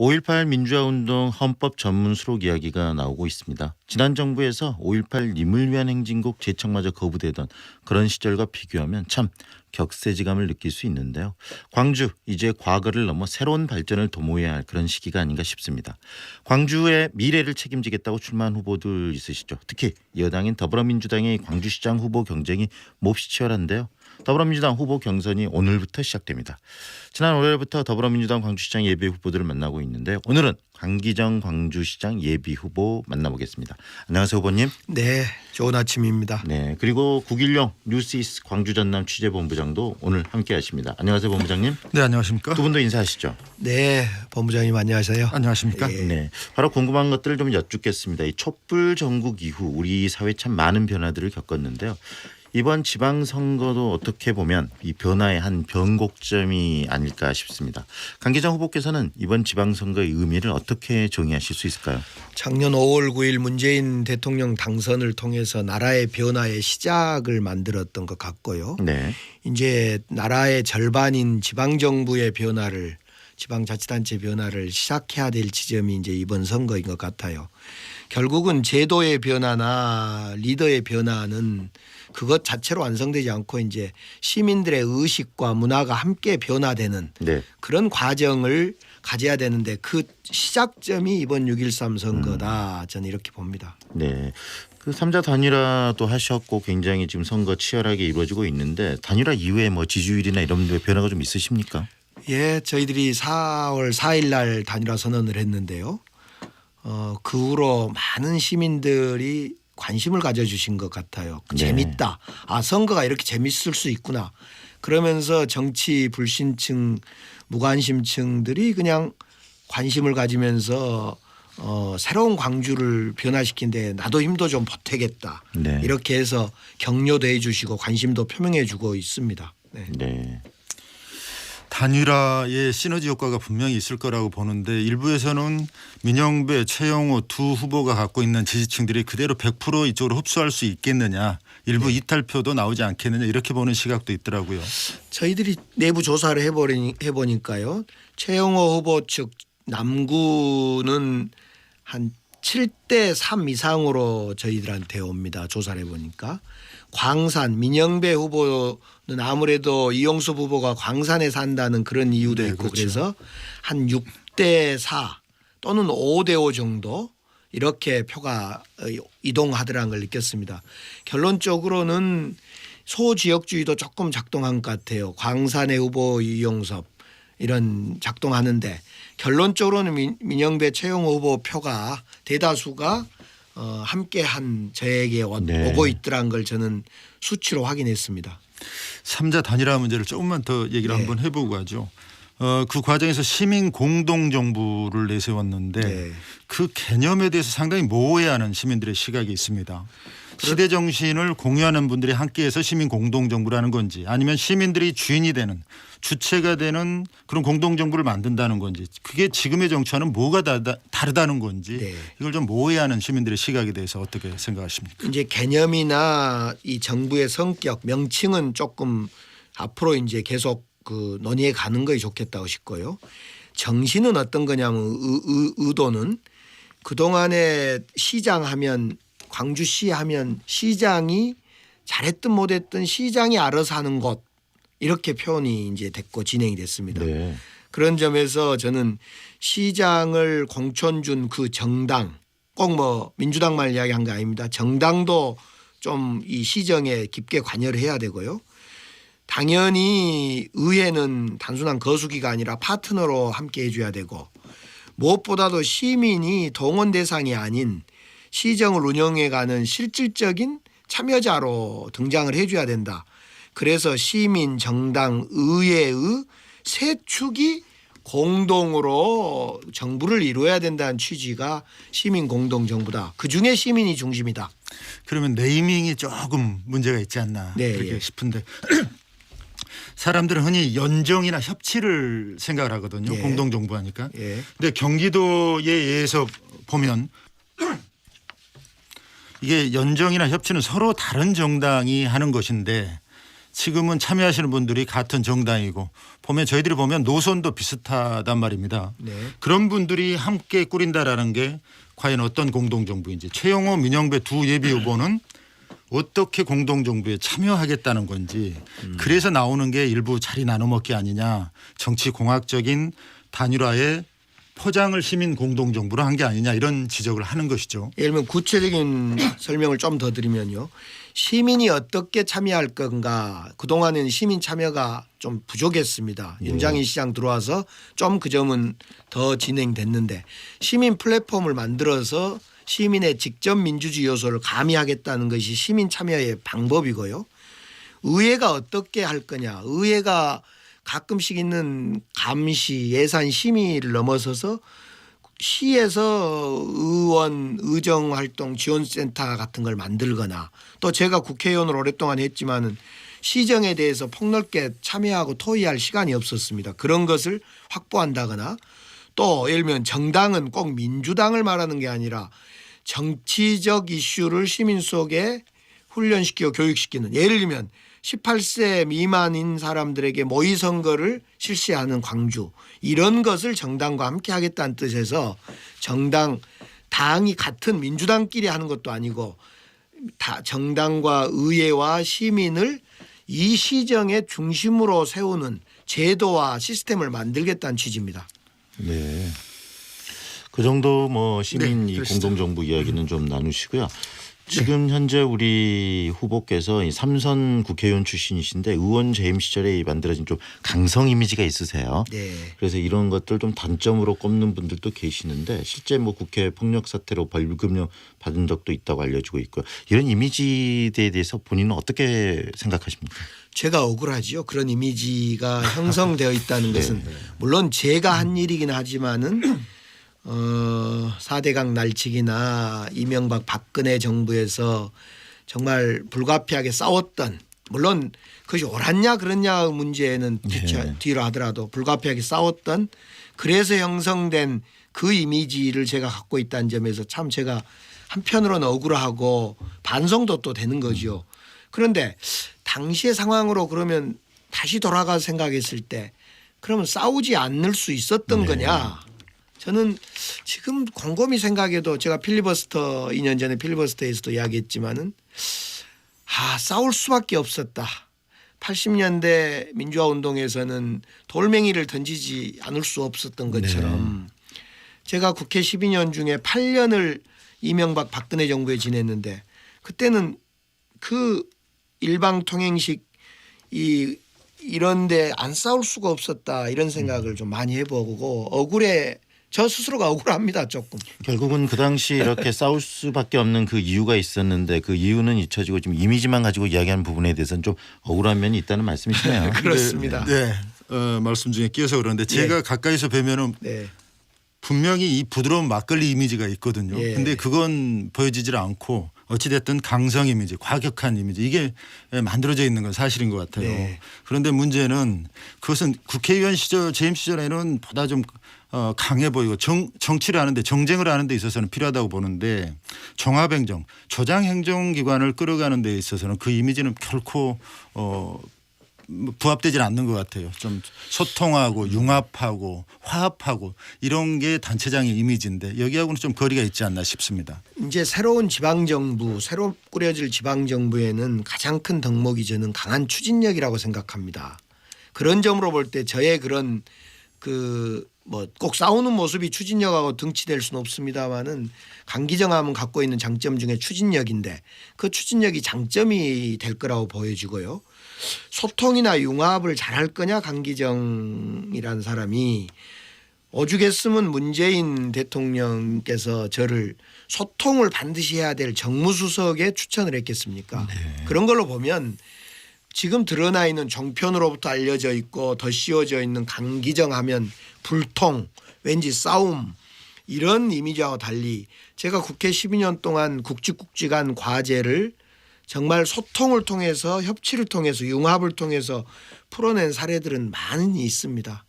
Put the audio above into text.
5.18 민주화운동 헌법 전문 수록 이야기가 나오고 있습니다. 지난 정부에서 5.18 님을 위한 행진곡 제청마저 거부되던 그런 시절과 비교하면 참 격세지감을 느낄 수 있는데요. 광주 이제 과거를 넘어 새로운 발전을 도모해야 할 그런 시기가 아닌가 싶습니다. 광주의 미래를 책임지겠다고 출마한 후보들 있으시죠. 특히 여당인 더불어민주당의 광주시장 후보 경쟁이 몹시 치열한데요. 더불어민주당 후보 경선이 오늘부터 시작됩니다. 지난 월요일부터 더불어민주당 광주시장 예비 후보들을 만나고 있는데 오늘은 강기정 광주시장 예비 후보 만나보겠습니다. 안녕하세요 후보님. 네, 좋은 아침입니다. 네, 그리고 구길용 뉴스이스 광주 전남 취재본부장도 오늘 함께하십니다. 안녕하세요 본부장님. 네, 안녕하십니까. 두 분도 인사하시죠. 네, 본부장님 안녕하세요. 안녕하십니까. 네, 바로 궁금한 것들을 좀 여쭙겠습니다. 이 촛불 전국 이후 우리 사회 참 많은 변화들을 겪었는데요. 이번 지방선거도 어떻게 보면 이 변화의 한 변곡점이 아닐까 싶습니다. 강기정 후보께서는 이번 지방선거의 의미를 어떻게 정의하실 수 있을까요? 작년 5월 9일 문재인 대통령 당선을 통해서 나라의 변화의 시작을 만들었던 것 같고요. 네. 이제 나라의 절반인 지방정부의 변화를 지방자치단체 변화를 시작해야 될 지점이 이제 이번 선거인 것 같아요. 결국은 제도의 변화나 리더의 변화는 그것 자체로 완성되지 않고 이제 시민들의 의식과 문화가 함께 변화되는 네. 그런 과정을 가져야 되는데 그 시작점이 이번 6.13 선거다. 저는 이렇게 봅니다. 네. 그 3자 단일화도 하셨고 굉장히 지금 선거 치열하게 이루어지고 있는데 단일화 이후에 뭐 지지율이나 이런 데 변화가 좀 있으십니까? 예, 저희들이 4월 4일 날 단일화 선언을 했는데요. 그 후로 많은 시민들이 관심을 가져주신 것 같아요. 네. 재밌다. 아, 선거가 이렇게 재밌을 수 있구나. 그러면서 정치 불신층 무관심층들이 그냥 관심을 가지면서 새로운 광주를 변화시킨데 나도 힘도 좀 보태겠다. 네. 이렇게 해서 격려도 해 주시고 관심도 표명해 주고 있습니다. 네. 네. 단일화의 시너지 효과가 분명히 있을 거라고 보는데 일부에서는 민영배, 최영호 두 후보가 갖고 있는 지지층들이 그대로 100% 이쪽으로 흡수할 수 있겠느냐. 일부 이탈표도 나오지 않겠느냐 이렇게 보는 시각도 있더라고요. 저희들이 내부 조사를 해보니까요. 최영호 후보 측 남구는 한 7대 3 이상으로 저희들한테 옵니다. 조사를 해보니까. 광산 민영배 후보는 아무래도 이용수 후보가 광산에 산다는 그런 이유도 네, 있고 그렇죠. 그래서 한 6대 4 또는 5대 5 정도 이렇게 표가 이동하더라는 걸 느꼈습니다. 결론적으로는 소지역주의도 조금 작동한 것 같아요. 광산의 후보 이용섭 이런 작동하는데 결론적으로는 민영배 최영호 후보 표가 대다수가 함께한 저에게 네. 오고 있더란 걸 저는 수치로 확인했습니다. 3자 단일화 문제를 조금만 더 얘기를 네. 한번 해보고 하죠. 그 과정에서 시민 공동정부를 내세웠는데 네. 그 개념에 대해서 상당히 모호해하는 시민들의 시각이 있습니다. 시대 정신을 공유하는 분들이 함께해서 시민 공동정부라는 건지 아니면 시민들이 주인이 되는 주체가 되는 그런 공동정부를 만든다는 건지 그게 지금의 정치와는 뭐가 다르다는 건지 네. 이걸 좀 모호해하는 시민들의 시각에 대해서 어떻게 생각하십니까? 이제 개념이나 이 정부의 성격 명칭은 조금 앞으로 이제 계속 그 논의해 가는 것이 좋겠다고 싶고요. 정신은 어떤 거냐면 의도는 그동안에 시장하면 광주시 하면 시장이 잘했든 못했든 시장이 알아서 하는 곳 이렇게 표현이 이제 됐고 진행이 됐습니다. 네. 그런 점에서 저는 시장을 공천 준 그 정당 꼭 뭐 민주당만 이야기한 거 아닙니다. 정당도 좀 이 시정에 깊게 관여를 해야 되고요. 당연히 의회는 단순한 거수기가 아니라 파트너로 함께 해줘야 되고 무엇보다도 시민이 동원 대상이 아닌 시정을 운영해가는 실질적인 참여자로 등장을 해줘야 된다. 그래서 시민, 정당, 의회의 세 축이 공동으로 정부를 이루어야 된다는 취지가 시민 공동정부다. 그중에 시민이 중심이다. 그러면 네이밍이 조금 문제가 있지 않나 네, 그렇게 예. 싶은데 사람들은 흔히 연정이나 협치를 생각을 하거든요. 예. 공동정부 하니까. 예. 근데 경기도에 의해서 보면 이게 연정이나 협치는 서로 다른 정당이 하는 것인데 지금은 참여하시는 분들이 같은 정당이고 보면 저희들이 보면 노선도 비슷하단 말입니다. 네. 그런 분들이 함께 꾸린다라는 게 과연 어떤 공동정부인지 최영호, 민영배 두 예비 후보는 어떻게 공동정부에 참여하겠다는 건지 그래서 나오는 게 일부 자리 나눠먹기 아니냐 정치 공학적인 단일화의 포장을 시민 공동정부로 한 게 아니냐 이런 지적을 하는 것이죠. 예를 들면 구체적인 설명을 좀 더 드리면요. 시민이 어떻게 참여할 건가 그동안에는 시민 참여가 좀 부족했습니다. 윤장희 시장 들어와서 좀 그 점은 더 진행됐는데 시민 플랫폼을 만들어서 시민의 직접 민주주의 요소를 가미하겠다는 것이 시민 참여의 방법이고요. 의회가 어떻게 할 거냐. 의회가 가끔씩 있는 감시 예산 심의를 넘어서서 시에서 의원 의정활동 지원센터 같은 걸 만들거나 또 제가 국회의원을 오랫동안 했지만은 시정에 대해서 폭넓게 참여하고 토의할 시간이 없었습니다. 그런 것을 확보한다거나 또 예를 들면 정당은 꼭 민주당을 말하는 게 아니라 정치적 이슈를 시민 속에 훈련시키고 교육시키는 예를 들면 18세 미만인 사람들에게 모의선거를 실시하는 광주 이런 것을 정당과 함께 하겠다는 뜻에서 당이 같은 민주당끼리 하는 것도 아니고 정당과 의회와 시민을 이 시정의 중심으로 세우는 제도와 시스템을 만들겠다는 취지입니다. 네. 그 정도 뭐 시민 네, 이 그러시죠. 공동정부 이야기는 좀 나누시고요. 지금 현재 우리 후보께서 이 삼선 국회의원 출신이신데 의원 재임 시절에 만들어진 좀 강성 이미지가 있으세요. 네. 그래서 이런 것들 좀 단점으로 꼽는 분들도 계시는데 실제 뭐 국회 폭력 사태로 벌금형 받은 적도 있다고 알려지고 있고요. 이런 이미지에 대해서 본인은 어떻게 생각하십니까? 제가 억울하지요. 그런 이미지가 형성되어 있다는 것은 물론 제가 한 일이긴 하지만은 4대강 날치기나 이명박 박근혜 정부에서 정말 불가피하게 싸웠던 물론 그것이 옳았냐 그렇냐 문제는 뒤로 하더라도 불가피하게 싸웠던 그래서 형성된 그 이미지를 제가 갖고 있다는 점에서 참 제가 한편으로는 억울하고 반성도 또 되는 거죠. 그런데 당시의 상황으로 그러면 다시 돌아가 생각했을 때 그러면 싸우지 않을 수 있었던 거냐. 저는 지금 곰곰이 생각해도 제가 필리버스터 2년 전에 필리버스터에서도 이야기했지만은 싸울 수밖에 없었다. 80년대 민주화 운동에서는 돌멩이를 던지지 않을 수 없었던 것처럼 제가 국회 12년 중에 8년을 이명박 박근혜 정부에 지냈는데 그때는 그 일방통행식 이런데 안 싸울 수가 없었다 이런 생각을 좀 많이 해보고 저 스스로가 억울합니다 조금. 결국은 그 당시 이렇게 싸울 수밖에 없는 그 이유가 있었는데 그 이유는 잊혀지고 지금 이미지만 가지고 이야기하는 부분에 대해서는 좀 억울한 면이 있다는 말씀이시네요. 그렇습니다. 네. 말씀 중에 끼어서 그러는데 제가 가까이서 뵈면은 네. 분명히 이 부드러운 막걸리 이미지가 있거든요. 예. 근데 그건 보여지질 않고 어찌됐든 강성 이미지, 과격한 이미지 이게 만들어져 있는 건 사실인 것 같아요. 네. 그런데 문제는 그것은 국회의원 시절 재임 시절에는 보다 좀 강해 보이고 정치를 하는데 정쟁을 하는 데 있어서는 필요하다고 보는데 종합행정, 조장행정기관을 끌어가는 데 있어서는 그 이미지는 결코 부합되질 않는 것 같아요. 좀 소통하고 융합하고 화합하고 이런 게 단체장의 이미지인데 여기하고는 좀 거리가 있지 않나 싶습니다. 이제 새로운 지방정부, 새로 꾸려질 지방정부에는 가장 큰 덕목이 저는 강한 추진력이라고 생각합니다. 그런 점으로 볼 때 저의 그런 꼭 싸우는 모습이 추진력하고 등치될 수는 없습니다만은 강기정 하면 갖고 있는 장점 중에 추진력인데 그 추진력이 장점이 될 거라고 보여지고요. 소통이나 융합을 잘할 거냐 강기정이라는 사람이 오죽했으면 문재인 대통령께서 저를 소통을 반드시 해야 될 정무수석에 추천을 했겠습니까? 그런 걸로 보면 지금 드러나 있는 종편으로부터 알려져 있고 더 씌워져 있는 강기정 하면 불통, 왠지 싸움 이런 이미지와 달리 제가 국회 12년 동안 굵직굵직한 과제를 정말 소통을 통해서 협치를 통해서 융합을 통해서 풀어낸 사례들은 많이 있습니다.